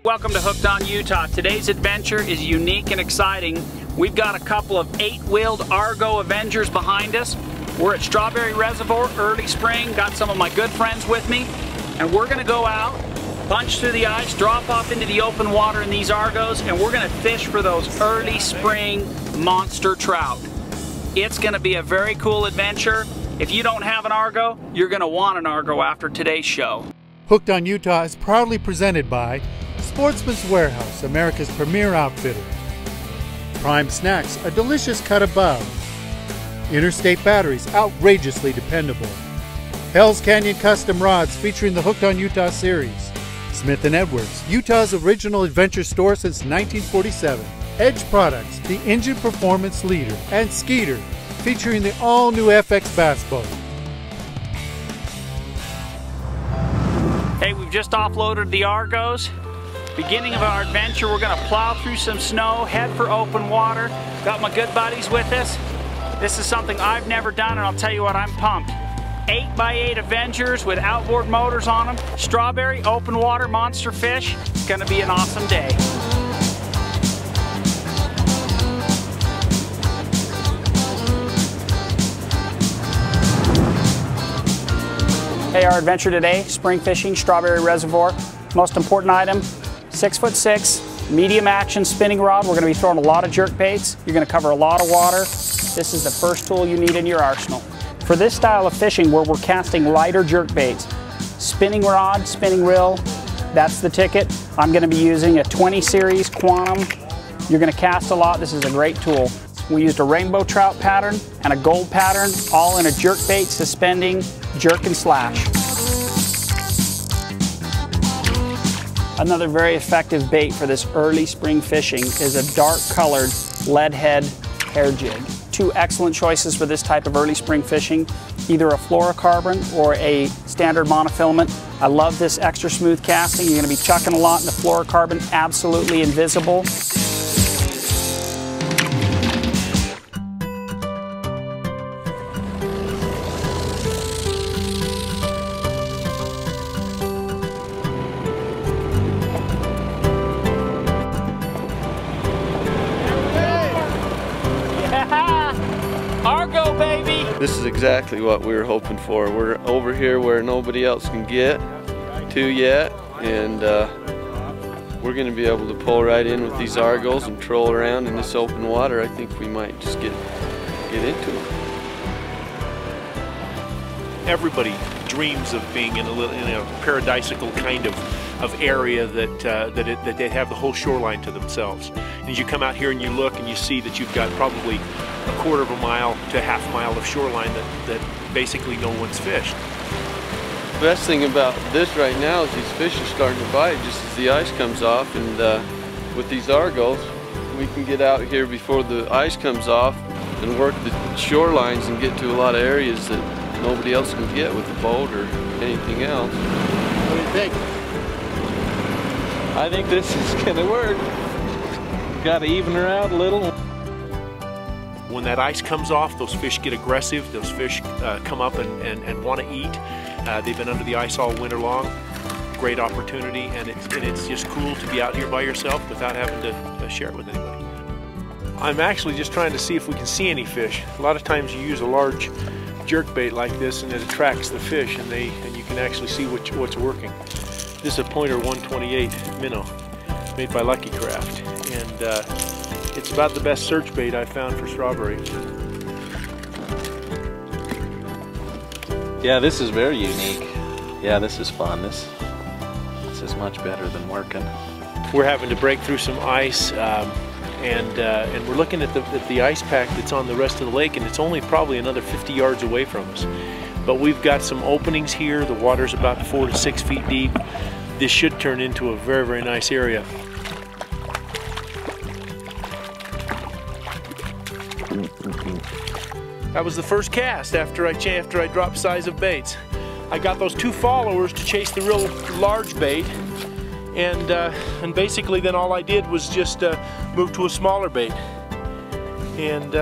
welcome to Hooked on Utah. Today's adventure is unique and exciting. We've got a couple of 8-wheeled Argo Avengers behind us. We're at Strawberry Reservoir, early spring, got some of my good friends with me, and we're gonna go out, punch through the ice, drop off into the open water in these Argos, and we're gonna fish for those early spring monster trout. It's gonna be a very cool adventure. If you don't have an Argo, you're gonna want an Argo after today's show. Hooked on Utah is proudly presented by Sportsman's Warehouse, America's premier outfitter. Prime Snacks, a delicious cut above. Interstate Batteries, outrageously dependable. Hell's Canyon Custom Rods, featuring the Hooked on Utah series. Smith & Edwards, Utah's original adventure store since 1947. Edge Products, the engine performance leader. And Skeeter, featuring the all-new FX Bass Boat. Hey, we've just offloaded the Argos. Beginning of our adventure, we're gonna plow through some snow, head for open water. Got my good buddies with us. This is something I've never done, and I'll tell you what, I'm pumped. 8x8 Avengers with outboard motors on them. Strawberry, open water, monster fish. It's gonna be an awesome day. Hey, our adventure today, spring fishing, Strawberry Reservoir. Most important item, 6'6", medium action spinning rod. We're gonna be throwing a lot of jerk baits. You're gonna cover a lot of water. This is the first tool you need in your arsenal. For this style of fishing where we're casting lighter jerk baits, spinning rod, spinning reel, that's the ticket. I'm gonna be using a 20 series Quantum. You're gonna cast a lot, this is a great tool. We used a rainbow trout pattern and a gold pattern, all in a jerk bait, suspending, jerk and slash. Another very effective bait for this early spring fishing is a dark colored lead head hair jig. Two excellent choices for this type of early spring fishing, either a fluorocarbon or a standard monofilament. I love this extra smooth casting. You're gonna be chucking a lot in the fluorocarbon, absolutely invisible. Argo, baby! This is exactly what we were hoping for. We're over here where nobody else can get to yet, and we're going to be able to pull right in with these Argos and troll around in this open water. I think we might just get into it. Everybody dreams of being in a paradisical kind of area that they have the whole shoreline to themselves. And as you come out here and you look and you see that you've got probably a quarter of a mile to half a mile of shoreline that basically no one's fished. The best thing about this right now is these fish are starting to bite just as the ice comes off, and with these Argos we can get out here before the ice comes off and work the shorelines and get to a lot of areas that nobody else can get with a boat or anything else. What do you think? I think this is gonna work. Got to even her out a little. When that ice comes off, those fish get aggressive. Those fish come up and want to eat. They've been under the ice all winter long. Great opportunity, and it's just cool to be out here by yourself without having to share it with anybody. I'm actually just trying to see if we can see any fish. A lot of times you use a large jerk bait like this and it attracts the fish, and you can actually see what's working. This is a Pointer 128 minnow made by Lucky Craft, and it's about the best search bait I've found for strawberry. Yeah, this is very unique. Yeah, this is fun. This is much better than working. We're having to break through some ice, and we're looking at the ice pack that's on the rest of the lake, and it's only probably another 50 yards away from us. But we've got some openings here. The water's about 4 to 6 feet deep. This should turn into a very, very nice area. That was the first cast after I dropped size of baits. I got those two followers to chase the real large bait, and basically then all I did was just move to a smaller bait, and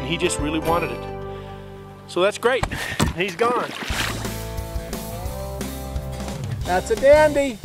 he just really wanted it. So that's great. He's gone. That's a dandy.